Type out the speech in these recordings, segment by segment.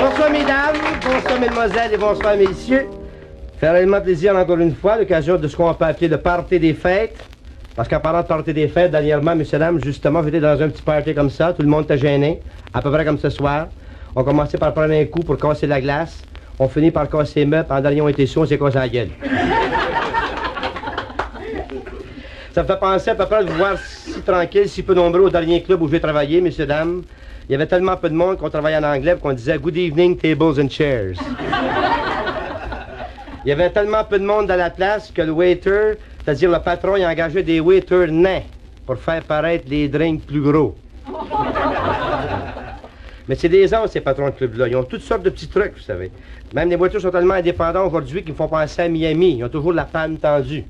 Bonsoir mesdames, bonsoir mesdemoiselles et bonsoir messieurs. Faire réellement plaisir encore une fois, l'occasion de ce qu'on peut appeler le party des fêtes. Parce qu'en parlant de party des fêtes, dernièrement, messieurs dames, justement, j'étais dans un petit party comme ça, tout le monde était gêné, à peu près comme ce soir. On commençait par prendre un coup pour casser la glace, on finit par casser les meubles, en dernier on était sous, on s'est cassé la gueule. Ça me fait penser à peu près de vous voir si tranquille, si peu nombreux au dernier club où j'ai travaillé, messieurs dames. Il y avait tellement peu de monde qu'on travaillait en anglais qu'on disait « Good evening, tables and chairs ». Il y avait tellement peu de monde dans la place que le waiter, c'est-à-dire le patron, il a engagé des waiters nains pour faire paraître les drinks plus gros. Mais c'est des ans, ces patrons de club-là. Ils ont toutes sortes de petits trucs, vous savez. Même les voitures sont tellement indépendants aujourd'hui qu'ils me font penser à Miami. Ils ont toujours la panne tendue.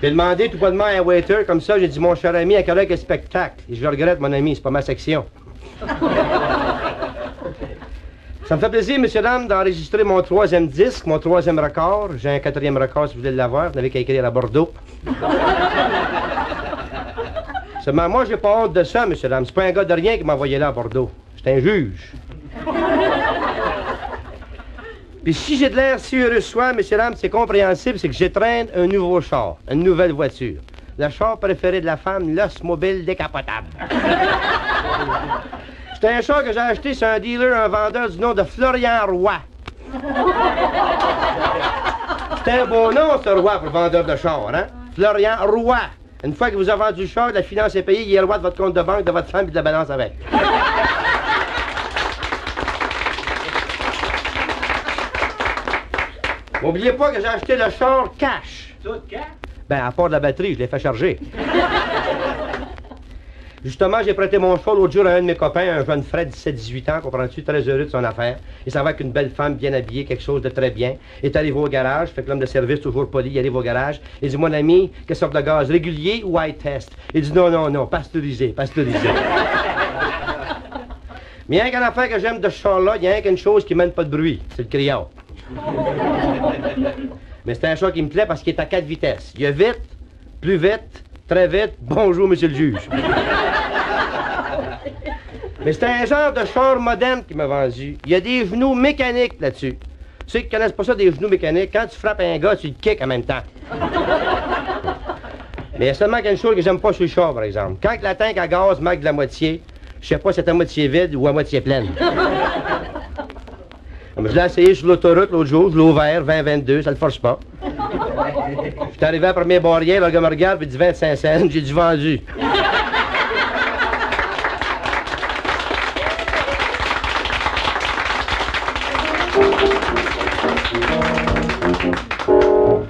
J'ai demandé tout bonnement à un waiter comme ça, j'ai dit, mon cher ami, à quel heure est le spectacle? Et je le regrette, mon ami, c'est pas ma section. Ça me fait plaisir, messieurs, dames, d'enregistrer mon 3e disque, mon 3e record. J'ai un 4e record si vous voulez l'avoir. Vous n'avez qu'à écrire à Bordeaux. Seulement, moi, j'ai pas honte de ça, messieurs, dames. C'est pas un gars de rien qui m'a envoyé là à Bordeaux. C'est un juge. Puis si j'ai de l'air si heureux ce soir, messieurs, dames, c'est compréhensible, c'est que j'étreins un nouveau char, une nouvelle voiture. Le char préféré de la femme, l'os mobile décapotable. C'est un char que j'ai acheté sur un dealer, un vendeur du nom de Florian Roy. C'est un beau nom, ce Roy, pour le vendeur de char, hein? Florian Roy. Une fois que vous avez vendu le char, la finance est payée, il est le roi de votre compte de banque, de votre femme et de la balance avec. N'oubliez pas que j'ai acheté le char cash. Tout cash? Ben, à part de la batterie, je l'ai fait charger. Justement, j'ai prêté mon char l'autre jour à un de mes copains, un jeune Fred, 17-18 ans, comprends-tu, très heureux de son affaire. Il s'en va avec une belle femme bien habillée, quelque chose de très bien. Il est arrivé au garage, fait que l'homme de service, toujours poli, il arrive au garage. Il dit, mon ami, quelle sorte de gaz, régulier ou high test? Il dit, non, non, non, pasteurisé, pasteurisé. Mais il y a qu'une affaire que j'aime de ce char-là, il y a qu'une chose qui mène pas de bruit, c'est le criard. Mais c'est un char qui me plaît parce qu'il est à 4 vitesses. Il y a vite, plus vite, très vite, bonjour, monsieur le juge. Mais c'est un genre de char moderne qui m'a vendu. Il y a des genoux mécaniques là-dessus. Ceux qui connaissent pas ça, des genoux mécaniques, quand tu frappes un gars, tu le kicks en même temps. Mais il y a seulement quelque chose que j'aime pas sur le char, par exemple. Quand la tank à gaz manque de la moitié, je sais pas si c'est à moitié vide ou à moitié pleine. Je l'ai essayé sur l'autoroute l'autre jour, je l'ai ouvert, 20-22, ça le force pas. Je suis arrivé à la première barrière, le gars me regarde et dit 25 cents, j'ai dit vendu.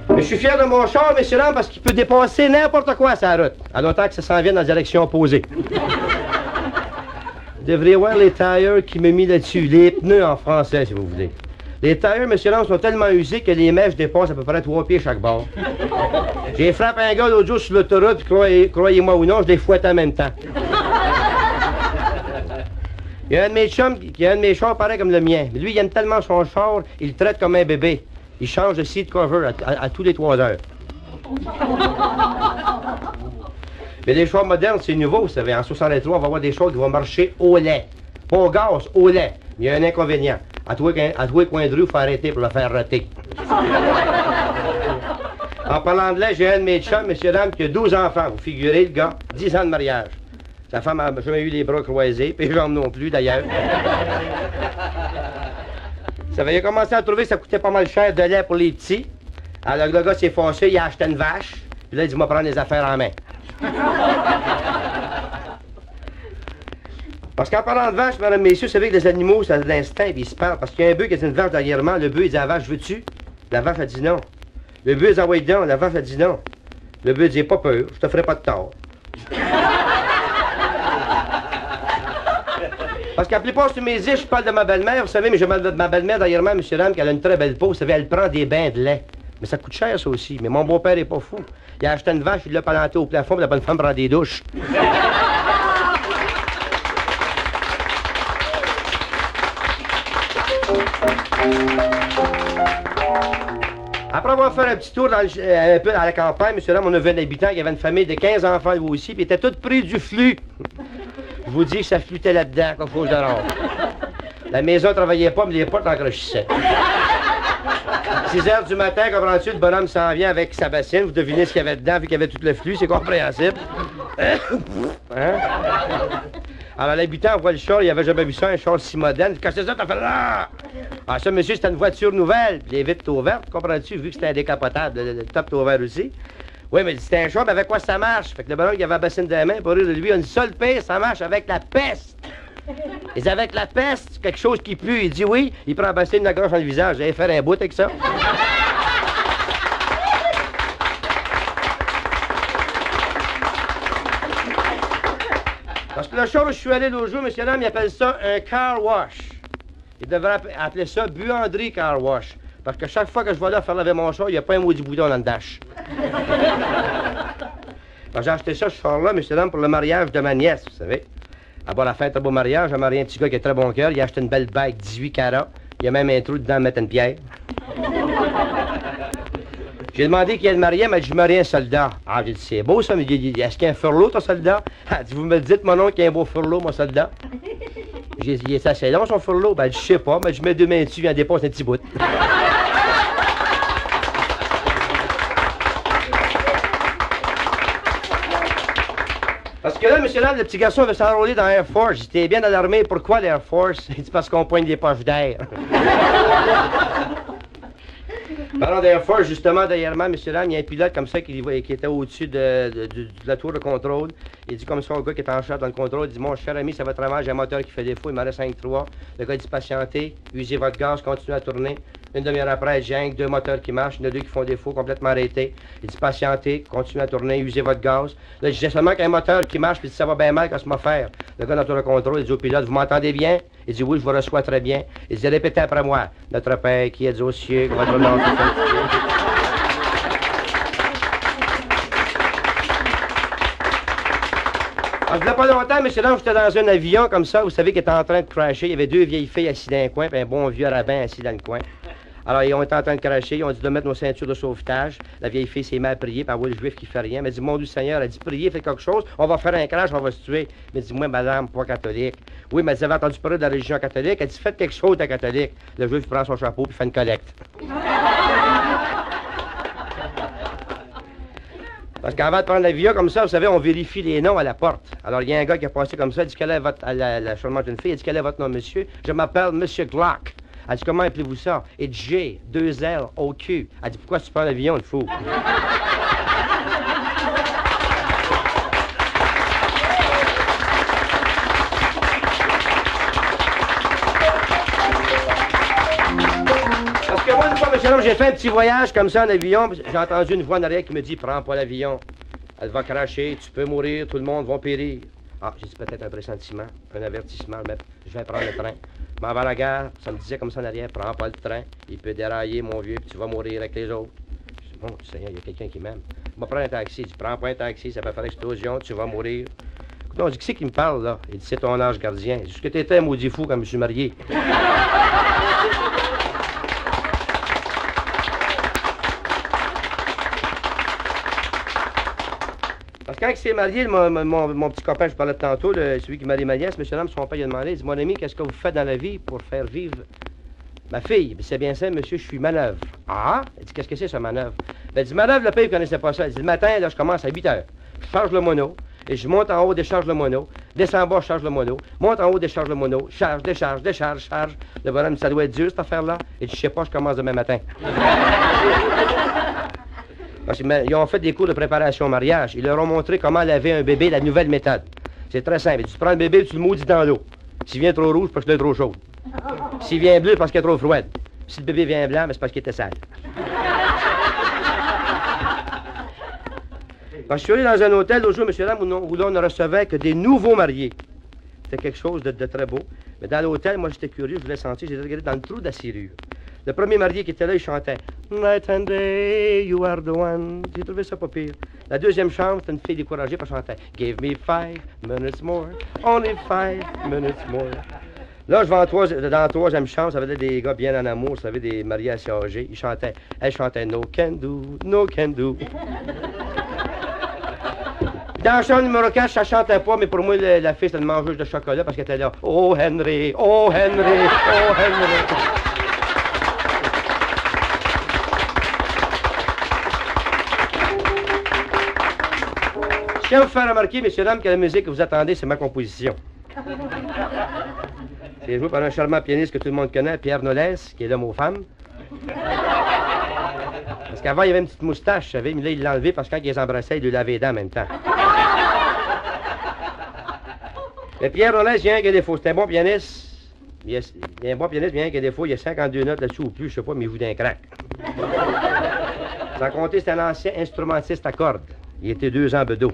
Mais je suis fier de mon char, messieurs, dames, parce qu'il peut dépasser n'importe quoi sur la route, à longtemps que ça s'en vienne dans la direction opposée. Vous devriez voir les tailleurs qui m'ont mis là-dessus, les pneus en français, si vous voulez. Les tailleurs, messieurs, dames, sont tellement usés que les mèches dépassent à peu près 3 pieds chaque bord. J'ai frappé un gars l'autre jour sur l'autoroute, puis croyez-moi ou non, je les fouette en même temps. Il y a un de mes chums qui a un de mes chars pareil comme le mien. Mais lui, il aime tellement son char, il le traite comme un bébé. Il change de seat cover à tous les 3 heures. Mais les chars modernes, c'est nouveau, vous savez. En 63, on va avoir des chars qui vont marcher au lait. Pas au gaz, au lait. Mais il y a un inconvénient. À tous les coins de rue, il faut arrêter pour le faire rater. En parlant de lait, j'ai un de mes chums, messieurs, dames, qui a 12 enfants. Vous figurez, le gars, 10 ans de mariage. Sa femme n'a jamais eu les bras croisés, puis les jambes non plus, d'ailleurs. Ça va, il a commencé à trouver que ça coûtait pas mal cher de lait pour les petits. Alors le gars s'est fâché, il a acheté une vache. Puis là, il dit, moi, prendre les affaires en main. Parce qu'en parlant de vache, mesdames, messieurs, vous savez que les animaux, ça a de l'instinct, puis ils se parlent. Parce qu'il y a un bœuf qui a une vache dernièrement. Le bœuf, il dit à la vache, veux-tu? La vache a dit non. Le bœuf, il dit, envoie donc. La vache a dit non. Le bœuf dit, pas peur, je te ferai pas de tort. Parce qu'à la plupart de mes îles, je parle de ma belle-mère, vous savez, mais j'ai ma belle-mère dernièrement, monsieur Dame, qui a une très belle peau, vous savez, elle prend des bains de lait. Mais ça coûte cher, ça aussi. Mais mon beau-père est pas fou. Il a acheté une vache, il l'a palanté au plafond, puis la bonne femme prend des douches. Après avoir fait un petit tour un peu à la campagne, monsieur Dame, on a vu un habitant qui avait une famille de 15 enfants, lui aussi, puis ils étaient tous pris du flux. Je vous dis que ça flûtait là-dedans, comme fausse de ronde. La maison ne travaillait pas, mais les portes encrochissaient. 6 heures du matin, comprends-tu, le bonhomme s'en vient avec sa bassine. Vous devinez ce qu'il y avait dedans, vu qu'il y avait tout le flux, c'est compréhensible. Hein? Alors, l'habitant voit le char, il avait jamais vu ça, un char si moderne. Quand c'est ça, t'as fait là! Ah, ça, monsieur, c'était une voiture nouvelle, puis les vitres étaient ouvertes, comprends-tu, vu que c'était indécapotable, le top était ouvert aussi. Oui, mais c'était un char, mais avec quoi ça marche? Fait que le bonhomme, il avait la bassine de la main, pour rire de lui, une seule pire, ça marche avec la peste. Et avec la peste, quelque chose qui pue, il dit oui, il prend la bassine, la gauche dans le visage, j'allais faire un bout avec ça. Parce que le char où je suis allé l'autre jour, monsieur Lam, il appelle ça un car wash. Il devrait appeler ça buanderie car wash. Parce que chaque fois que je vais là faire laver mon char, il n'y a pas un maudit bouton dans le dash. J'ai acheté ça, ce char-là, monsieur Lam, pour le mariage de ma nièce, vous savez. À bord la fête, un beau mariage, j'ai marié un petit gars qui a très bon cœur, il a acheté une belle bague 18 carats, il y a même un trou dedans à mettre une pierre. J'ai demandé qui elle mariait, mais je mariais un soldat. Ah, j'ai dit, c'est beau ça, mais est-ce qu'il y a un furlot, ton soldat? Elle dit, vous me le dites, mon oncle, qu'il y a un beau furlot, mon soldat? J'ai dit, c'est assez long, son furlot? Ben, je sais pas, mais je mets 2 mains dessus, il en dépasse un petit bout. Parce que là, monsieur là, le petit garçon veut s'enrôler dans Air Force. J'étais bien dans l'armée. Pourquoi l'Air Force? Il dit, parce qu'on poigne des poches d'air. Parlant d'Air Force, justement, derrière moi, monsieur Lam, il y a un pilote comme ça qui était au-dessus de la tour de contrôle. Il dit comme ça au gars qui est en charge dans le contrôle, il dit, mon cher ami, ça va travailler, j'ai un moteur qui fait défaut, il m'en reste 5-3. Le gars dit, patientez, usez votre gaz, continuez à tourner. Une demi-heure après, j'ai 2 moteurs qui marchent, il y en a 2 qui font défaut, complètement arrêtés. Il dit, patientez, continuez à tourner, usez votre gaz. Là, je disais seulement qu'un moteur qui marche, puis il dit, ça va bien mal, qu'est-ce que je vais faire? Le gars dans la tour de contrôle, il dit au pilote, vous m'entendez bien? Il dit, oui, je vous reçois très bien. Il dit, répétez après moi, notre Père qui est aux cieux, que votre nom soit sanctifié. Il n'y a pas longtemps, monsieur Lang, j'étais dans un avion comme ça, vous savez, qui était en train de crasher. Il y avait 2 vieilles filles assises dans un coin, puis un bon vieux rabbin assis dans le coin. Alors, ils ont été en train de crasher, ils ont dit de mettre nos ceintures de sauvetage. La vieille fille s'est mise à prier, puis elle voit le juif qui fait rien. Elle dit, mon Dieu Seigneur, elle dit, priez, faites quelque chose, on va faire un crash, on va se tuer. Mais elle dit, moi, madame, pas catholique. Oui, mais elle dit, vous avez entendu parler de la religion catholique? Elle dit, faites quelque chose de catholique. Le juif prend son chapeau, puis fait une collecte. Parce qu'avant de prendre l'avion comme ça, vous savez, on vérifie les noms à la porte. Alors, il y a un gars qui a passé comme ça, il dit, quel est votre... La charmante jeune fille, elle dit, quel est votre nom, monsieur? Je m'appelle Monsieur Glock. Elle dit, comment appelez-vous ça? Et G, 2 L, O, Q. Elle dit, pourquoi tu prends l'avion, le fou? Parce que moi, une fois, monsieur, j'ai fait un petit voyage comme ça en avion, j'ai entendu une voix en arrière qui me dit, prends pas l'avion. Elle va cracher, tu peux mourir, tout le monde va périr. Ah, j'ai dit peut-être un pressentiment, un avertissement, mais je vais prendre le train. Je m'en vais à la gare, ça me disait comme ça en arrière, prends pas le train, il peut dérailler, mon vieux, puis tu vas mourir avec les autres. Je dis, bon, Seigneur, il y a quelqu'un qui m'aime. Je vais prendre un taxi, il dit, prends pas un taxi, ça peut faire explosion, tu vas mourir. Écoute, on dit, qui c'est qui me parle, là? Il dit, c'est ton ange gardien. Je dis, est-ce que t'étais un maudit fou quand je me suis marié? Parce que quand il s'est marié, mon petit copain, je parlais tantôt, celui qui marie ma nièce, monsieur Lam, son père, il a demandé, il dit, mon ami, qu'est-ce que vous faites dans la vie pour faire vivre ma fille? C'est bien ça, monsieur, je suis manœuvre. Ah? Il dit, qu'est-ce que c'est, ça, manœuvre? Ben, il dit, manœuvre, le père, il connaissait pas ça. Il dit, le matin, là, je commence à 8 heures. Je charge le mono, et je monte en haut, décharge le mono, descends en bas, je charge le mono, monte en haut, décharge le mono, charge, décharge, décharge, charge. Le bonhomme, ça doit être dur, cette affaire-là. Il dit, je sais pas, je commence demain matin. Parce qu'ils ont fait des cours de préparation au mariage. Ils leur ont montré comment laver un bébé, la nouvelle méthode. C'est très simple. Tu prends le bébé, tu le maudis dans l'eau. S'il vient trop rouge, parce qu'il est trop chaud. S'il vient bleu, parce qu'il est trop froid. Si le bébé vient blanc, c'est parce qu'il était sale. Quand je suis allé dans un hôtel l'autre jour, monsieur Lam, où l'on ne recevait que des nouveaux mariés. C'était quelque chose de très beau. Mais dans l'hôtel, moi, j'étais curieux, je voulais sentir, j'ai regardé dans le trou de la serrure. Le premier marié qui était là, il chantait Night and day, you are the one. J'ai trouvé ça pas pire. La deuxième chambre, c'était une fille découragée, puis elle chantait Give me 5 minutes more, only 5 minutes more. Là, je vais dans la troisième chambre, ça avait des gars bien en amour, ça avait des mariés assez âgés. Elle chantait No can do, no can do. Dans la chambre numéro 4, ça chantait pas, mais pour moi, la fille, c'était une mangeuse de chocolat parce qu'elle était là. Oh Henry, oh Henry, oh Henry. Je tiens à vous faire remarquer, messieurs, dames, que la musique que vous attendez, c'est ma composition. C'est joué par un charmant pianiste que tout le monde connaît, Pierre Nolès, qui est l'homme aux femmes. Parce qu'avant, il y avait une petite moustache, vous savez, mais là, il l'a enlevé parce que quand il les embrassait, il lui lavait les dents en même temps. Mais Pierre Nolès, il y a un qui a des défauts. C'est un bon pianiste. Il y a un bon pianiste, mais il y a un qui a des défauts. Il y a 52 notes là-dessus ou plus, je sais pas, mais il joue d'un crack. Sans compter, c'est un ancien instrumentiste à cordes. Il était 2 ans bedeau.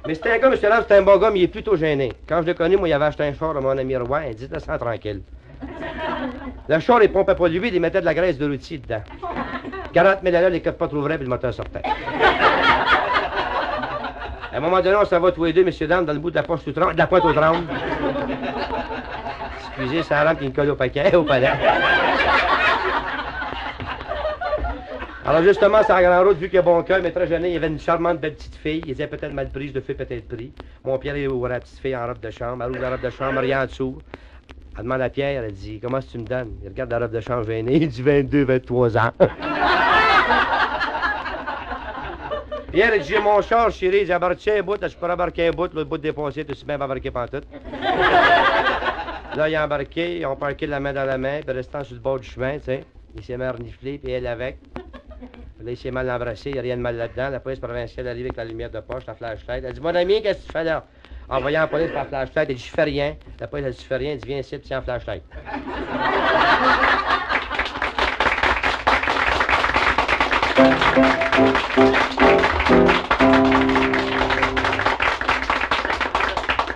Mais c'était un gars, monsieur Lance, c'était un bon gars, mais il est plutôt gêné. Quand je l'ai connu, moi, il avait acheté un char à mon ami Roy, il dit, ça tranquille. Le char, il pompait pas du vide, il mettait de la graisse de routier dedans. 40 000 à les cotes pas trouveraient, puis le moteur sortait. À un moment donné, on s'en va tous les deux, messieurs, dames, dans le bout de la poche de la pointe aux trembles. Excusez, c'est la lampe qui me colle au paquet, au palais. Alors justement, c'est en grande route, vu qu'il a bon cœur, mais très gêné, il y avait une charmante belle petite fille. Il était peut-être mal prise, de fille peut-être pris. Mon Pierre, il ouvre la petite fille en robe de chambre. Elle ouvre la robe de chambre, rien en dessous. Elle demande à Pierre, elle dit, comment est-ce que tu me donnes? Il regarde la robe de chambre gênée, il dit 22, 23 ans. Pierre, il dit, j'ai mon char, chérie, j'ai embarqué un bout, là, je peux embarquer un bout, le bout dépassé, tu sais bien embarquer pantoute. Là, il a embarqué, ils ont parqué la main dans la main, puis restant sur le bord du chemin, tu sais. Il s'est mis à renifler, puis elle avec. Là, il s'est mal embrassé, il n'y a rien de mal là-dedans. La police provinciale arrive avec la lumière de poche, la flashlight. Elle dit, mon ami, qu'est-ce que tu fais là? En voyant la police par la flashlight, elle dit, je fais rien. La police, elle dit, je fais rien. Elle dit, viens ici, tiens, flashlight.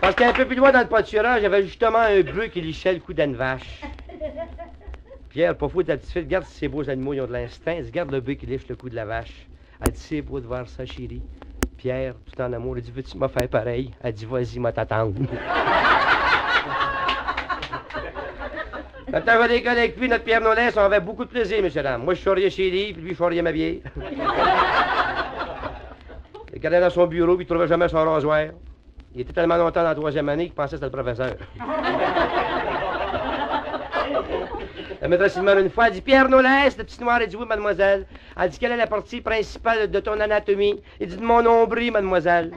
Parce qu'un peu plus loin dans le pâturage, il y avait justement un bœuf qui lichait le cou d'une vache. Pierre, pas fou de la petite fille, regarde si ces beaux animaux ils ont de l'instinct. Elle dit, regarde le bœuf qui liche le cou de la vache. Elle dit, c'est beau de voir ça, chérie. Pierre, tout en amour, il dit, veux-tu m'en faire pareil? Elle dit, vas-y, moi t'attendre. Quand on va l'école avec lui, notre Pierre Nolès, on avait beaucoup de plaisir, monsieur dames. Moi, je charriais chez lui, puis lui, je charriais ma vieille. Il regardait dans son bureau, puis il trouvait jamais son rasoir. Il était tellement longtemps dans la 3e année qu'il pensait que c'était le professeur. La maîtresse il meurt une fois, elle dit, Pierre Nolès, le petit noir, elle dit, oui, mademoiselle. Elle dit, quelle est la partie principale de ton anatomie? Il dit, de mon nombril, mademoiselle.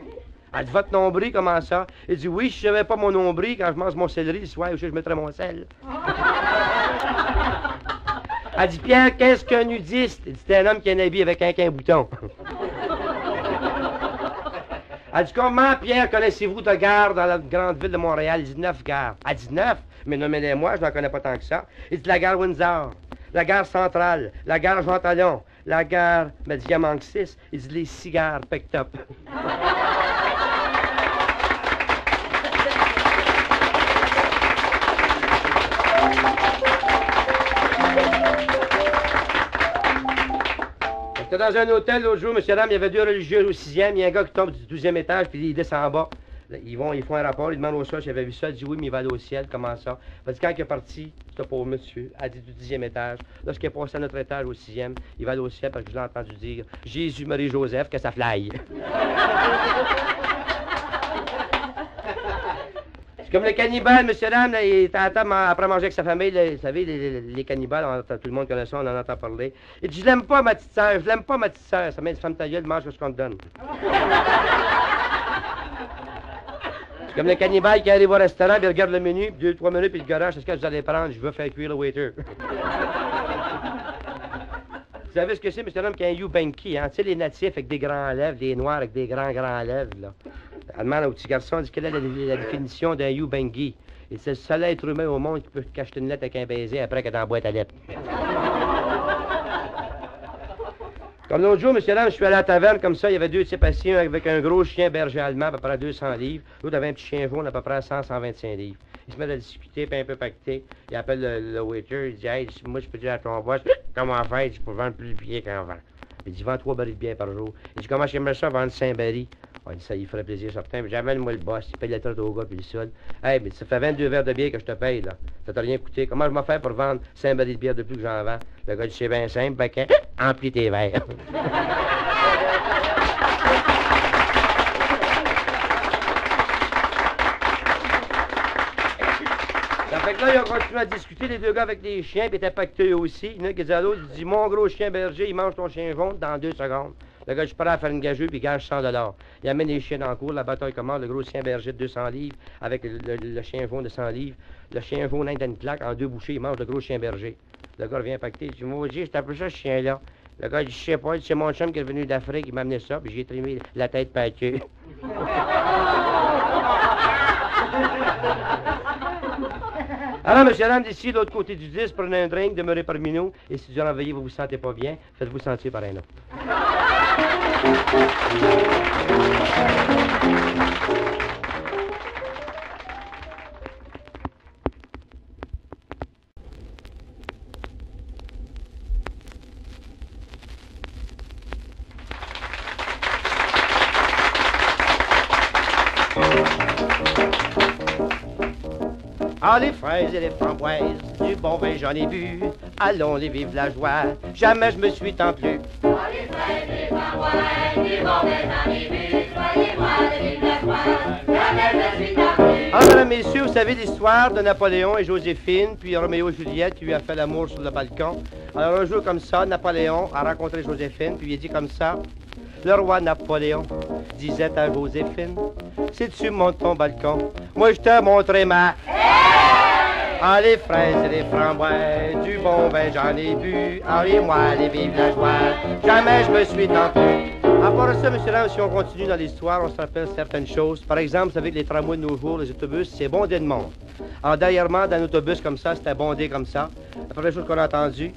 Elle dit, votre nombril, comment ça? Il dit, oui, je savais pas mon nombril quand je mange mon céleri le soir, où je mettrais mon sel. Elle dit, Pierre, qu'est-ce qu'un nudiste? Il dit, c'est un homme qui a un habit avec un bouton. Elle dit, comment, Pierre, connaissez-vous de gares dans la grande ville de Montréal? Il dit, 9 gares. Elle dit, 9? Mais nommez-les-moi, je n'en connais pas tant que ça. Il dit, la gare Windsor, la gare Centrale, la gare Jean Talon, la gare, mais il y en manque 6. Il dit, les cigares, picked up. J'étais dans un hôtel l'autre jour, monsieur dame, il y avait 2 religieux au 6e, il y a un gars qui tombe du 12e étage, puis il descend en bas. Ils font un rapport, ils demandent au soeur s'il avait vu ça. Il dit oui, mais il va aller au ciel, comment ça? Il dit quand il est parti, ce pauvre monsieur, a dit du 10e étage, lorsqu'il est passé à notre étage au 6e, il va aller au ciel parce que je l'ai entendu dire Jésus, Marie, Joseph, que ça fly. C'est comme le cannibale, monsieur dame, là, il est à la table après manger avec sa famille, là, vous savez, les cannibales, tout le monde connaît ça, on en entend parler. Il dit je l'aime pas, ma petite sœur, je l'aime pas, ma petite sœur. Ça met une femme ta gueule, mange ce qu'on te donne. Comme le cannibale qui arrive au restaurant, puis il regarde le menu, puis 2-3 minutes, puis le garage, est-ce que vous allez prendre? Je veux faire cuire le waiter. Vous savez ce que c'est, monsieur l'homme, qui a un Yubanki, hein? Tu sais, les natifs avec des grands lèvres, les noirs avec des grands lèvres, là. Elle demande au petit garçon, elle dit, quelle est la définition d'un Yubanki? Et c'est le seul être humain au monde qui peut cacheter une lettre avec un baiser après qu'elle est dans la boîte à lettres. Comme l'autre jour, monsieur l'homme, je suis allé à la taverne, comme ça, il y avait 2 types assis, un avec un gros chien berger allemand, à peu près 200 livres, l'autre avait un petit chien jaune, à peu près 100-125 livres. Il se met à discuter, puis un peu pacté. Il appelle le waiter, il dit, hey, moi, je peux dire à ton boss, comment faire? Il dit, pour vendre plus de billets qu'en vend. Il dit, vends 3 barils de bière par jour. Il dit, comment j'aimerais ça vendre 5 barils? Il dit, ça, il ferait plaisir certain. Mais j'amène-moi le boss, il paye la traite au gars, puis le sol. Hey, mais ça fait 22 verres de bière que je te paye, là. Ça t'a rien coûté. Comment je m'en fais pour vendre 5 barils de bière de plus que j'en vends? Le gars dit, c'est bien simple, ben, emplis tes verres. Fait que là, ils ont continué à discuter, les deux gars avec les chiens, puis ils étaient pactés eux aussi. Il y en a qui disait à l'autre, il dit, mon gros chien berger, il mange ton chien jaune dans 2 secondes. Le gars, je suis prêt à faire une gageuse, puis il gage 100 $. Il amène les chiens dans le cours, la bataille commence, le gros chien berger de 200 livres, avec le chien jaune de 100 livres. Le chien jaune, il donne une claque, en 2 bouchées, il mange le gros chien berger. Le gars revient pacté, il dit, moi, c'est un peu ça, ce chien-là. Le gars, il dit, je sais pas, c'est mon chum qui est venu d'Afrique, il m'a amené ça, puis j'ai trimé la tête pâtée. Alors, monsieur Lam, d'ici, de l'autre côté du 10, prenez un drink, demeurez parmi nous, et si durant la veillée vous vous sentez pas bien, faites-vous sentir par un autre. Ah, les fraises et les framboises, du bon vin j'en ai bu, allons les vive la joie, jamais je me suis tant plu. Ah, les fraises et les framboises, du bon vin j'en ai bu, soyez-moi les vive la joie, jamais je me suis tant plu. Ah, mesdames, messieurs, vous savez l'histoire de Napoléon et Joséphine, puis Roméo et Juliette qui lui a fait l'amour sur le balcon. Alors un jour comme ça, Napoléon a rencontré Joséphine, puis il a dit comme ça, le roi Napoléon disait à Joséphine, si tu montes ton balcon, moi je te montrerai ma... Ah, les fraises et les framboises, du bon vin j'en ai bu, ah, et moi les vive la joie, jamais je me suis tant plu. À part ça, monsieur Lam, si on continue dans l'histoire, on se rappelle certaines choses. Par exemple, vous savez que les tramways de nos jours, les autobus, c'est bondé de monde. Alors, dernièrement, dans un autobus comme ça, c'était bondé comme ça. La première chose qu'on a entendue,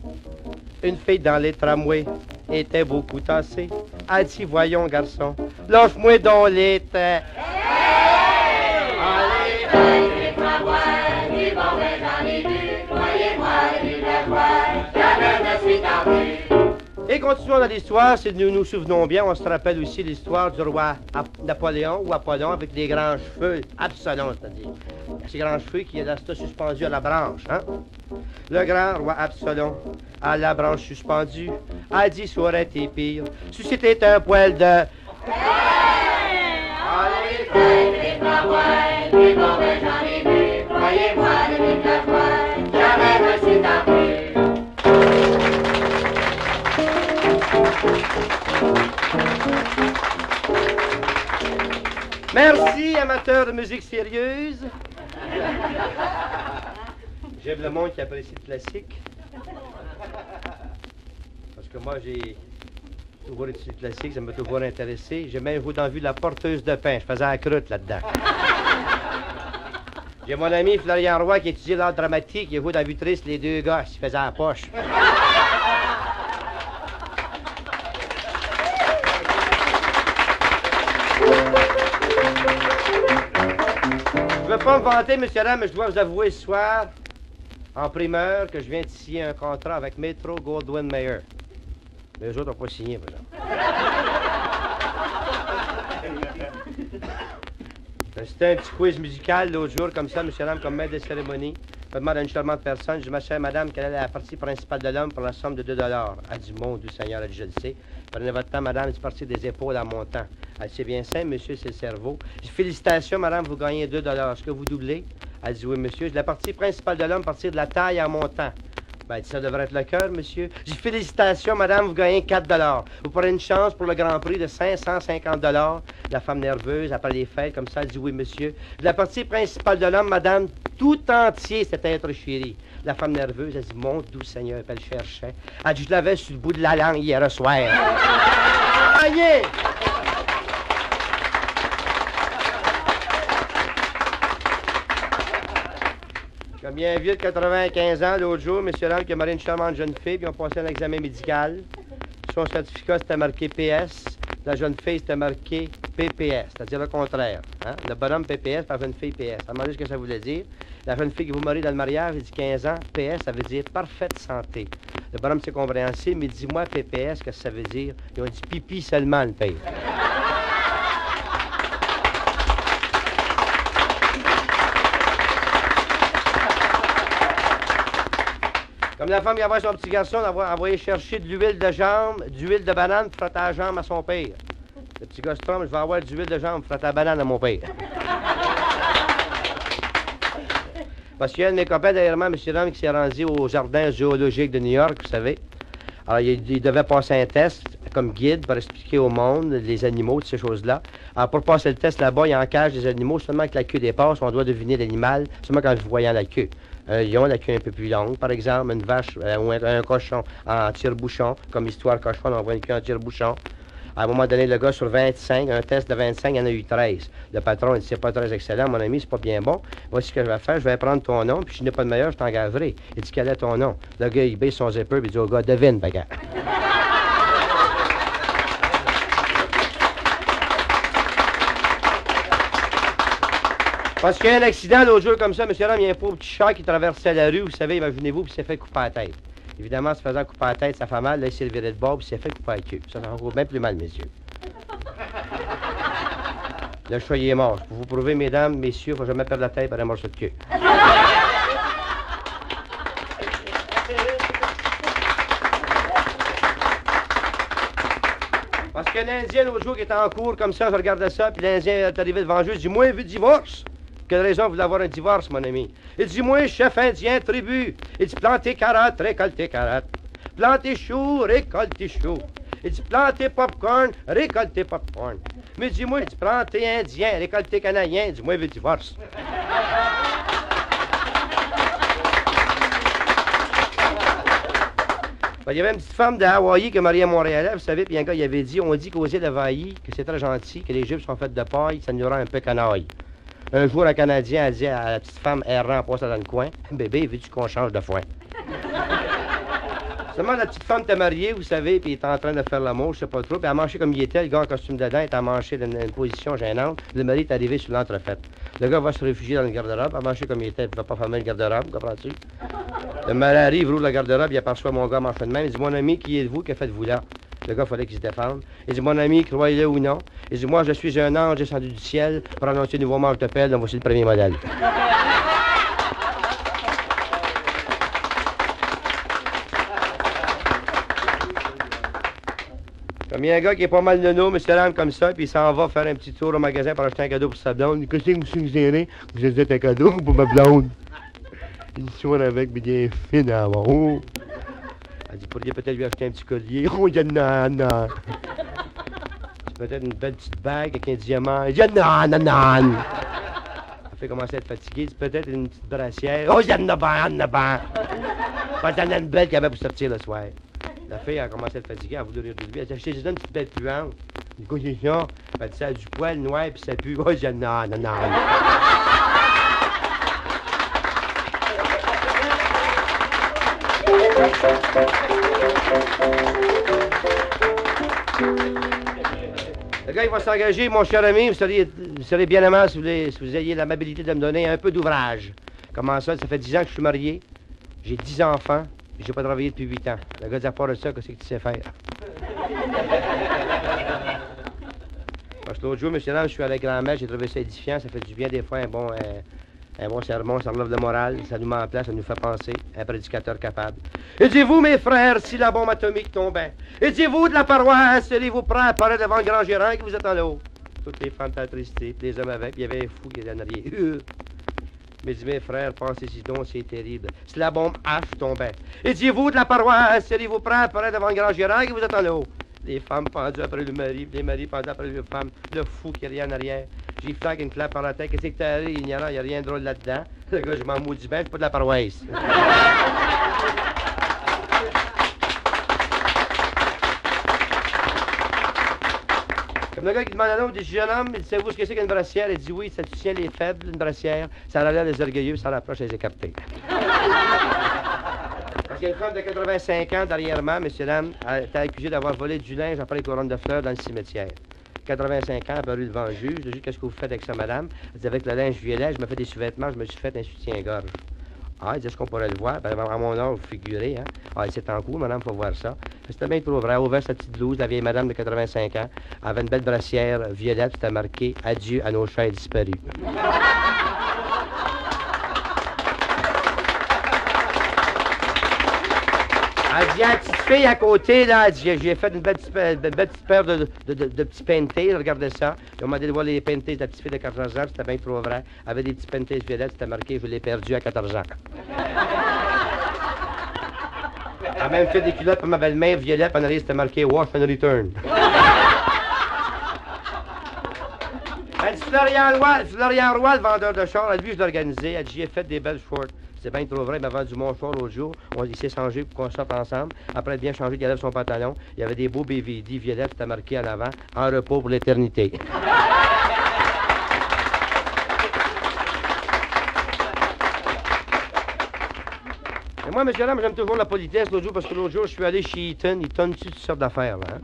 une fille dans les tramways était beaucoup tassée. Elle dit, voyons, garçon, lâche-moi donc les têtes. Allez, fraises et les framboises, du bon vin j'en ai bu, soyez-moi les vive la joie, jamais je me suis tant plu. Et continuons dans l'histoire, si nous nous souvenons bien, on se rappelle aussi l'histoire du roi Napoléon ou Apollon avec les grands cheveux, Absalom, c'est-à-dire. Ces grands cheveux qui restent suspendus à la branche, hein? Le grand roi Absalom, à la branche suspendue, a dit ça aurait été pire, si c'était un poil de... Allez, les fraises et les framboises, du bon vin j'en ai bu, soyez-moi les vive la joie, jamais je me suis tant plu. Merci, amateurs de musique sérieuse. J'aime le monde qui apprécie le classique. Parce que moi, j'ai toujours étudié le classique, ça m'a toujours intéressé. J'ai même vu La Porteuse de pain. Je faisais la croûte là-dedans. J'ai mon ami Florian Roy qui étudiait l'art dramatique. Il a joué dans Vitrice, les deux gars. Il faisait la poche. Je ne veux pas me vanter, monsieur Lam, mais je dois vous avouer ce soir, en primeur, que je viens de signer un contrat avec Metro Goldwyn Mayer. Mais les autres n'ont pas signé, par exemple. C'était un petit quiz musical l'autre jour, comme ça, monsieur Lam, comme maître de cérémonie. Je demande à une charmante personne, je dis, ma chère madame, quelle est la partie principale de l'homme pour la somme de 2 $? Elle dit, mon Dieu Seigneur, elle dit, je le sais. Prenez votre temps, madame, c'est parti des épaules en montant. Elle dit, c'est bien simple, monsieur, c'est le cerveau. Je dis, félicitations, madame, vous gagnez 2 $. Est-ce que vous doublez? Elle dit, oui, monsieur. Je dis, la partie principale de l'homme, partir de la taille en montant. Ben, elle dit, ça devrait être le cœur, monsieur. Je dis, félicitations, madame, vous gagnez 4 $. Vous prenez une chance pour le grand prix de 550 $. La femme nerveuse, après les fêtes, comme ça, elle dit, oui, monsieur. La partie principale de l'homme, madame, tout entier, c'est être chéri. La femme nerveuse, elle dit, mon doux Seigneur, elle cherchait. Elle dit, je l'avais sur le bout de la langue hier soir. Gagnez! Comme bien vieux de 95 ans, l'autre jour, M. Lam qui a marié une charmante jeune fille, puis ils ont passé un examen médical. Son certificat, c'était marqué PS. La jeune fille, c'était marqué PPS, c'est-à-dire le contraire. Hein? Le bonhomme PPS, par la jeune fille PS. Elle a demandé ce que ça voulait dire. La jeune fille qui vous marie dans le mariage, elle dit 15 ans. PS, ça veut dire parfaite santé. Le bonhomme, c'est compréhensible, mais dis-moi PPS, qu'est-ce que ça veut dire? Ils ont dit pipi seulement, le pays. Comme la femme qui envoie son petit garçon, elle a envoyé chercher de l'huile de jambe, d'huile de banane, frotter la jambe à son père. Le petit gars se trompe, je vais avoir de l'huile de jambe, frotter la banane à mon père. Parce qu'il y a un de mes copains derrière moi, M. Ram, qui s'est rendu au jardin zoologique de New York, vous savez. Alors, il devait passer un test comme guide pour expliquer au monde les animaux, toutes ces choses-là. Alors, pour passer le test là-bas, il encage des animaux seulement que la queue dépasse, on doit deviner l'animal seulement quand vous voyez la queue. Un lion, la queue un peu plus longue, par exemple, une vache ou un cochon en tire-bouchon, comme Histoire Cochon, on voit une queue en tire-bouchon. À un moment donné, le gars, sur 25, un test de 25, il y en a eu 13. Le patron, il dit, c'est pas très excellent, mon ami, c'est pas bien bon. Voici ce que je vais faire, je vais prendre ton nom, puis si je n'ai pas de meilleur, je t'engagerai. Il dit, quel est ton nom? Le gars, il baisse son zipper, puis il dit au gars, devine, bagarre. Parce qu'il y a un accident l'autre jour comme ça, M. Ram, il y a un pauvre petit chat qui traversait la rue, vous savez, imaginez-vous, puis il s'est fait couper la tête. Évidemment, se faisant couper la tête, ça fait mal, là, il s'est viré de bord, puis il s'est fait couper la queue. Ça fait encore bien plus mal, messieurs. Le chat, il est mort. Pour vous prouver, mesdames, messieurs, il ne faut jamais perdre la tête par un morceau de queue. Parce qu'un Indien, l'autre jour, qui était en cours, comme ça, je regardais ça, puis l'Indien est arrivé devant le juge, il dit, moi, il veut divorce. Quelle raison vous voulez avoir un divorce, mon ami? Il dit, moi, chef indien, tribu. Il dit, plantez carottes, récoltez carottes. Plantez choux, récoltez choux. Il dit, plantez popcorn, récoltez popcorn. Mais il dit, moi, il dit, plantez indien, récoltez canadien. Il dit, moi, il veut divorce. Il y avait une petite femme de Hawaï qui mariait à Montréal, vous savez, puis un gars, il avait dit, on dit qu'aux îles d'Hawaï, que c'est très gentil, que les jupes sont faites de paille, ça nous rend un peu canaille. Un jour, un Canadien a dit à la petite femme errant en passant dans le coin, bébé, veux-tu qu'on change de foin? Seulement, la petite femme était mariée, vous savez, puis il était en train de faire l'amour, je sais pas trop, puis elle marchait comme il était, le gars en costume de dents était à marcher dans une position gênante, le mari est arrivé sur l'entrefaite. Le gars va se réfugier dans le garde-robe, à marcher comme il était, il ne va pas fermer le garde-robe, comprends-tu? Le mari arrive, roule le garde-robe, il aperçoit mon gars marchant de même, il dit, mon ami, qui êtes-vous, que faites-vous là? Le gars, il fallait qu'il se défende. Il dit, mon ami, croyez-le ou non, il dit, moi, je suis un ange descendu du ciel pour annoncer un nouveau manche de pelle, donc voici le premier modèle. Comme il y a un gars qui est pas mal de nous, M. Ram, comme ça, puis il s'en va faire un petit tour au magasin pour acheter un cadeau pour sa blonde. Qu'est-ce que vous suggérez? Vous achetez un cadeau pour ma blonde. Il soigne avec, mais bien fine avant. Oh. Elle dit, pourriez peut-être lui acheter un petit collier. Oh, il y a non. Peut-être une belle petite bague avec un diamant. Il dit, non. Elle fait commencer à être fatiguée. Il dit, peut-être une petite brassière. Oh, il y a non. Pas t'en as une belle qu'il y avait pour sortir le soir. La fille a commencé à être fatiguée, elle a voulu rire de lui. Elle dit, achetez une petite belle puante. Il dit, quoi, c'est ça? Elle dit, ça a du poil noir, puis ça pue. Oh, il dit, non. Le gars, il va s'engager, mon cher ami, vous serez bien aimable si vous ayez l'amabilité de me donner un peu d'ouvrage. Comment ça? Ça fait 10 ans que je suis marié, j'ai 10 enfants, et j'ai pas travaillé depuis 8 ans. Le gars dit, à part de ça, qu'est-ce que tu sais faire? Parce que l'autre jour, monsieur Ram, je suis à la grand-messe, j'ai trouvé ça édifiant, ça fait du bien des fois, un bon sermon, ça relève le moral, ça nous met en place, ça nous fait penser, un prédicateur capable. Et dites-vous, mes frères, si la bombe atomique tombait, et dites-vous de la paroisse, seriez-vous prêts à apparaître devant le grand gérant qui vous attend là-haut? Toutes les femmes tristées, les hommes avec, puis il y avait un fou qui était en arrière. Mais dis, mes frères, pensez-y donc, c'est terrible. Si la bombe H tombait, et dites-vous de la paroisse, seriez-vous prêts à apparaître devant le grand gérant qui vous attend là-haut? Les femmes pendues après le mari, les maris pendus après les femmes, le fou qui est rien en arrière. J'ai flaqué une claque par la tête. Qu'est-ce que t'as allé, ignorant? Il n'y a rien de drôle là-dedans. Le gars, je m'en maudis bien, je suis pas de la paroisse. Comme le gars qui demande à l'autre, il dit, jeune homme, il dit, savez-vous ce que c'est qu'une brassière? Il dit, oui, ça tient les faibles, une brassière. Ça relève les orgueilleux, ça rapproche les écartés. Parce qu'il y a une femme de 85 ans derrière moi, monsieur Lam, elle était accusée d'avoir volé du linge après les couronnes de fleurs dans le cimetière. 85 ans, apparu devant le juge. Le juge, qu'est-ce que vous faites avec ça, madame? Elle dit, avec le linge violet, je me fais des sous-vêtements, je me suis fait un soutien-gorge. Ah, il dit, est-ce qu'on pourrait le voir? Ben, à mon âge, vous figurez, hein? Ah, c'est en cours, madame, faut voir ça. C'était bien trop vrai. Elle a ouvert sa petite blouse, la vieille madame de 85 ans, avait une belle brassière violette, c'était marqué « Adieu à nos chers disparus ». Elle dit, la petite fille à côté, là, elle dit, j'ai fait une belle petite paire de petits panties, regardez ça. Ils m'ont demandé de voir les panties de la petite fille de 14 ans, c'était bien trop vrai. Elle avait des petits panties violettes, c'était marqué, je l'ai perdu à 14 ans. Elle a même fait des culottes pour ma belle-mère violette, puis en arrière, c'était marqué Wash and Return. Elle dit, Florian Roy, le vendeur de char, lui, je l'ai organisé. Elle dit, j'ai fait des belles shorts. C'est bien trop vrai, il m'a vendu mon short l'autre jour. Il s'est changé pour qu'on sorte ensemble. Après être bien changé, il enlève son pantalon. Il y avait des beaux BVD violettes, c'était marqué en avant, en repos pour l'éternité. Et moi, monsieur Ram, j'aime toujours la politesse l'autre jour, parce que l'autre jour, je suis allé chez Eaton. Eaton, tu toutes sortes d'affaires, là. Hein?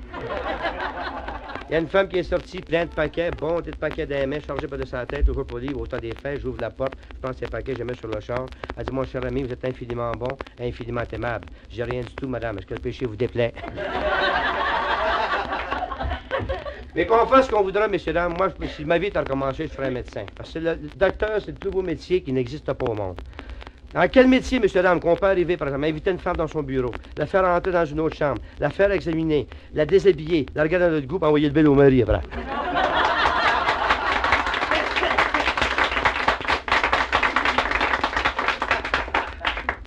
Il y a une femme qui est sortie, plein de paquets, bon, des paquets d'aimants, chargés par de sa tête, toujours poli, au temps des fêtes, j'ouvre la porte, je prends ces paquets, je les mets sur le char. Elle dit, mon cher ami, vous êtes infiniment bon, infiniment aimable. J'ai rien du tout, madame, est-ce que le péché vous déplaît? Mais qu'on fasse ce qu'on voudra, messieurs, dames, moi, si ma vie est à recommencer, je ferai un médecin. Parce que le docteur, c'est le plus beau métier qui n'existe pas au monde. Dans quel métier, messieurs, dames, qu'on peut arriver, par exemple, à inviter une femme dans son bureau, la faire entrer dans une autre chambre, la faire examiner, la déshabiller, la regarder dans notre goût, envoyer le bel au mari après.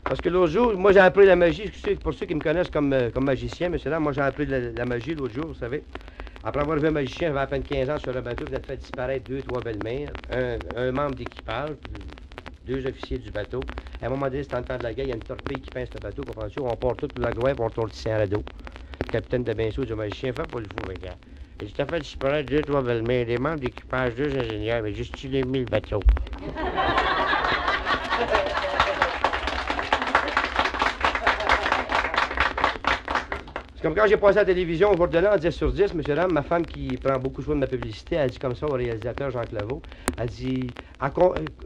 Parce que l'autre jour, moi j'ai appris la magie, pour ceux qui me connaissent comme magicien, messieurs, dames, moi j'ai appris la magie l'autre jour, vous savez. Après avoir vu un magicien, j'avais à peine 15 ans sur le bateau, vous avez fait disparaître 2, 3 belles-mères, un membre d'équipage, 2 officiers du bateau. À un moment donné, c'est en temps de la guerre, il y a une torpille qui pince le bateau, comprends-tu? On part tout pour la gloire, puis on tourne ici en radeau. Le capitaine de Binceau dit au magicien, fais pas le fou, regarde. Et je t'ai fait disparaître 2, 3 belles-mères, des membres d'équipage, 2 ingénieurs, mais juste tu l'ai mis le bateau. C'est comme quand j'ai passé à la télévision au jour de l'an, 10 sur 10, monsieur Ram, ma femme qui prend beaucoup soin de ma publicité, elle dit comme ça au réalisateur Jean Claveau, elle dit,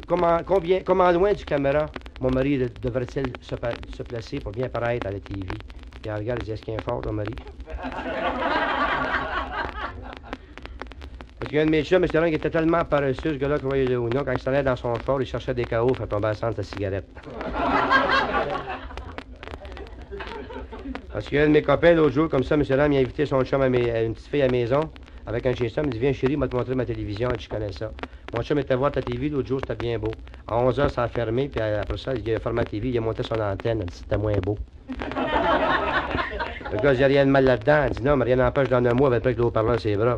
comment loin du caméra mon mari devrait-il se placer pour bien paraître à la TV? Puis elle regarde, elle dit, est-ce qu'il y a un fort, ton mari? Parce qu'il y a un de mes chums, monsieur Ram, qui était tellement paresseux, ce gars-là, croyez-le ou non, quand il s'en allait dans son fort, il cherchait des chaos, fait tomber à centre sa cigarette. Parce qu'il y a un de mes copains l'autre jour, comme ça, M. Ram, il a invité son chum une petite fille à la maison, avec un chez ça. Il me dit, viens chérie, il m'a te montrer ma télévision. Elle dit, je connais ça. Mon chum était voir ta TV l'autre jour, c'était bien beau. À 11h, ça a fermé, puis après ça, il a fermé la TV, il a monté son antenne. Elle dit, c'était moins beau. Le gars, il n'y a rien de mal là-dedans. Elle dit, non, mais rien n'empêche dans un mois, avec le haut-parleur sur ses bras.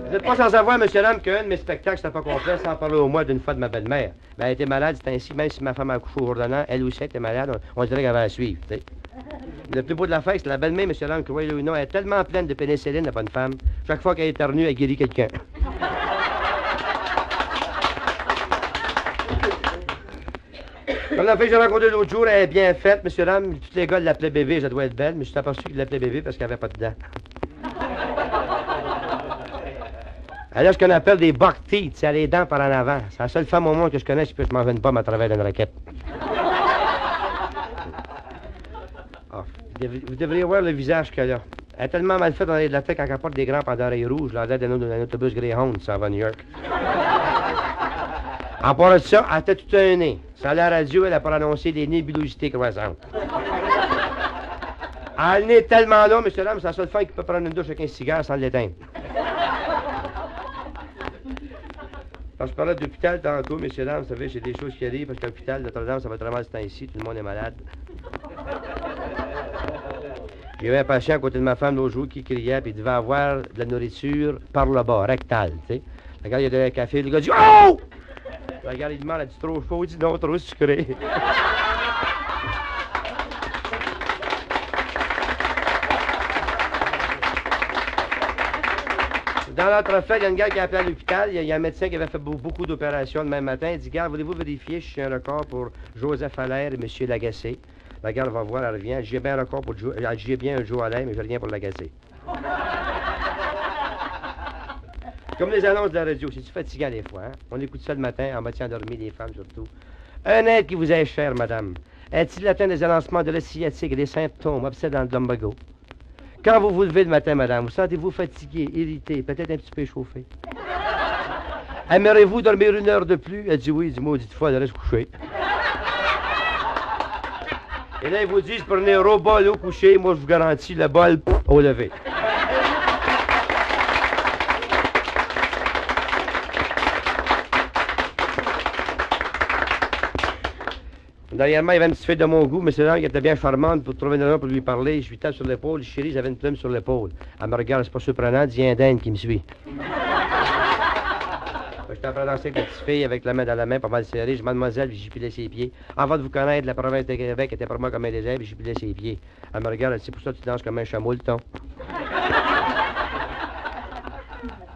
Vous n'êtes pas sans savoir, M. Ram, qu'un de mes spectacles, c'était pas complet, sans parler au moins d'une fois de ma belle-mère. Ben, elle était malade, c'est ainsi, même si ma femme a accouché au jour de l'an, elle aussi était malade, on dirait qu'elle avait à suivre, tu sais. Le plus beau de la fête, c'est la belle-mère, M. Ram, que voyez-le ou non, elle est tellement pleine de pénicilline, la bonne femme. Chaque fois qu'elle éternue, elle guérit quelqu'un. Comme la fille que j'ai rencontrée l'autre jour, elle est bien faite, M. Ram, tous les gars l'appelaient bébé, ça doit être belle, mais je suis aperçu qu'ils l'appelaient bébé parce qu'elle avait pas de dents. Elle a ce qu'on appelle des buck teeth, c'est les dents par en avant. C'est la seule femme au monde que je connais qui peut se manger une pomme à travers une raquette. Oh, vous devriez voir le visage qu'elle a. Elle est tellement mal faite dans de la tête quand elle porte des grands pantalons rouges, là, d'un autobus Greyhound, ça va à New York. En part de ça, elle était tout un nez. Sans la radio, elle a pas annoncé des nébulosités croissantes. Elle a le nez tellement long, monsieur Ram, c'est la seule femme qui peut prendre une douche avec un cigare sans l'éteindre. Quand je parlais d'hôpital tantôt, messieurs, dames, vous savez, c'est des choses qui arrivent, parce qu'à l'hôpital Notre-Dame, ça va très mal ce temps-ci, tout le monde est malade. J'ai eu un patient à côté de ma femme l'autre jour qui criait, puis il devait avoir de la nourriture par le bas, rectale, tu sais. Le gars, il a donné un café, le gars dit « Oh! » Le gars, il demande, elle dit « Trop chaud? » Il dit « Non, trop sucré. » Dans l'entrefait, il y a une gars qui a appelé à l'hôpital. Il y a un médecin qui avait fait beaucoup d'opérations le même matin. Il dit, gars, voulez-vous vérifier si j'ai un record pour Joseph Allaire et M. Lagacé? La gare va voir, elle revient. J'ai bien un record pour j'ai bien un Joe Allaire, mais j'ai rien pour Lagacé. Comme les annonces de la radio, c'est fatigant des fois. Hein? On écoute ça le matin, en matière endormi, les femmes surtout. Un aide qui vous est cher, madame. Est-il atteint des avancements de la sciatique et des symptômes obsédants de l'lumbago? Quand vous vous levez le matin, madame, vous sentez-vous fatigué, irrité, peut-être un petit peu échauffé? Aimeriez-vous dormir 1 heure de plus? Elle dit oui, il dit maudite fois, elle reste couchée. Et là, ils vous disent, prenez un bol au coucher, moi je vous garantis le bol au lever. Dernièrement, il y avait une petite fille de mon goût, mais c'est là qui était bien charmante pour trouver une raison pour lui parler. Je lui tape sur l'épaule, chérie, j'avais une plume sur l'épaule. Elle me regarde, c'est pas surprenant, dit un dinde qui me suit. J'étais en train de danser avec la petite fille avec la main dans la main, pas mal serrée. Je dis, mademoiselle, puis j'y pilais ses pieds. Avant de vous connaître, la province de Québec était pour moi comme un désert, puis j'y pilais ses pieds. Elle me regarde, elle dit, c'est pour ça que tu danses comme un chameau, le ton.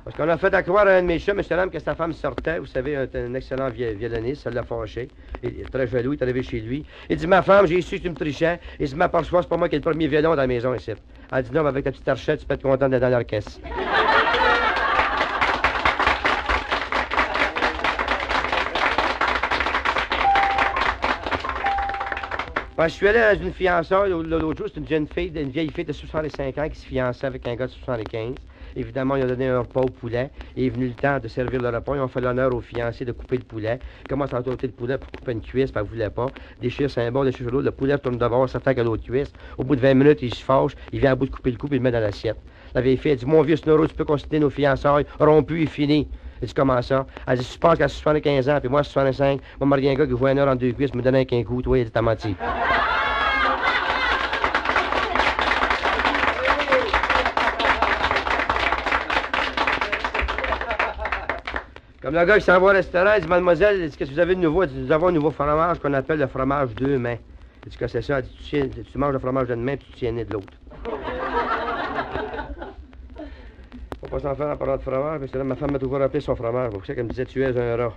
Parce qu'on a fait à croire à un de mes chums, M. Lam, que sa femme sortait. Vous savez, un excellent violoniste, ça l'a fâché. Il est très jaloux, il est arrivé chez lui. Il dit, ma femme, j'ai su que tu me trichais. Il dit, m'aperçois, c'est pas moi qui ai le premier violon dans la maison ici. Elle dit, non, mais avec ta petite archette, tu peux être content d'être dans l'orchestre. Je suis allé dans une fiançaille l'autre jour, c'est une vieille fille de 65 ans qui se fiançait avec un gars de 75. Évidemment, ils ont donné un repas au poulet. Il est venu le temps de servir le repas. Ils ont fait l'honneur aux fiancés de couper le poulet. Ils commencent à ôter le poulet pour couper une cuisse, puis elle ne voulait pas. Déchire c'est un bord, déchire l'autre. Le poulet tourne de bord, s'attaque à l'autre cuisse. Au bout de 20 minutes, il se fâche. Il vient à bout de couper le cou, puis il le met dans l'assiette. La vieille fille, elle dit, mon vieux Snoro, tu peux considérer nos fiançailles rompues et finies. Elle dit, comment ça? Elle dit, tu penses qu'à 75 ans, puis moi, à 65, moi, marié un gars qui voit un heure en 2 cuisses, me donne un coup. Toi, il dit, t'as menti. Comme le gars qui s'en va au restaurant, il dit, mademoiselle, qu'est-ce que vous avez de nouveau? Elle dit, nous avons un nouveau fromage qu'on appelle le fromage 2 mains. Elle dit, que c'est ça? Elle dit, tu manges le fromage d'une main, puis tu tiens né de l'autre. Faut pas s'en faire en parlant de fromage, parce que là, ma femme m'a toujours appelé son fromage. C'est pour ça qu'elle me disait, tu es un rat.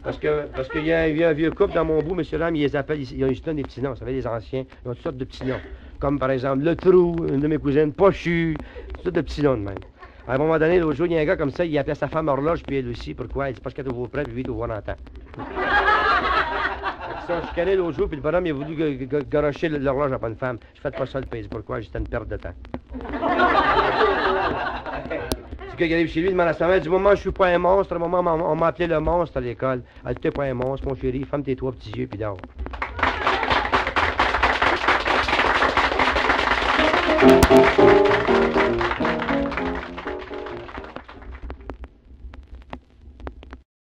Parce qu'il y a un vieux couple dans mon bout, monsieur Lam, ils les appellent, ils ont des petits noms, vous savez, les anciens, ils ont toutes sortes de petits noms. Comme par exemple, le trou, une de mes cousines, Pochu, toutes sortes de petits noms de même. À un moment donné, l'autre jour, il y a un gars comme ça, il appelait sa femme horloge, puis elle aussi. Pourquoi? Il dit parce qu'elle est au près, puis lui, il est au voir en temps. Ça, je connais l'autre jour, puis le bonhomme, il a voulu garocher l'horloge à pas une femme. Je fais pas ça, le pays. Pourquoi? C'était une perte de temps. C'est qu'il arrive chez lui, il demande à sa mère, du moment où je suis pas un monstre, à un moment, on m'a appelé le monstre à l'école. Elle dit, t'es pas un monstre, mon chéri, ferme tes 3 petits yeux, puis dors.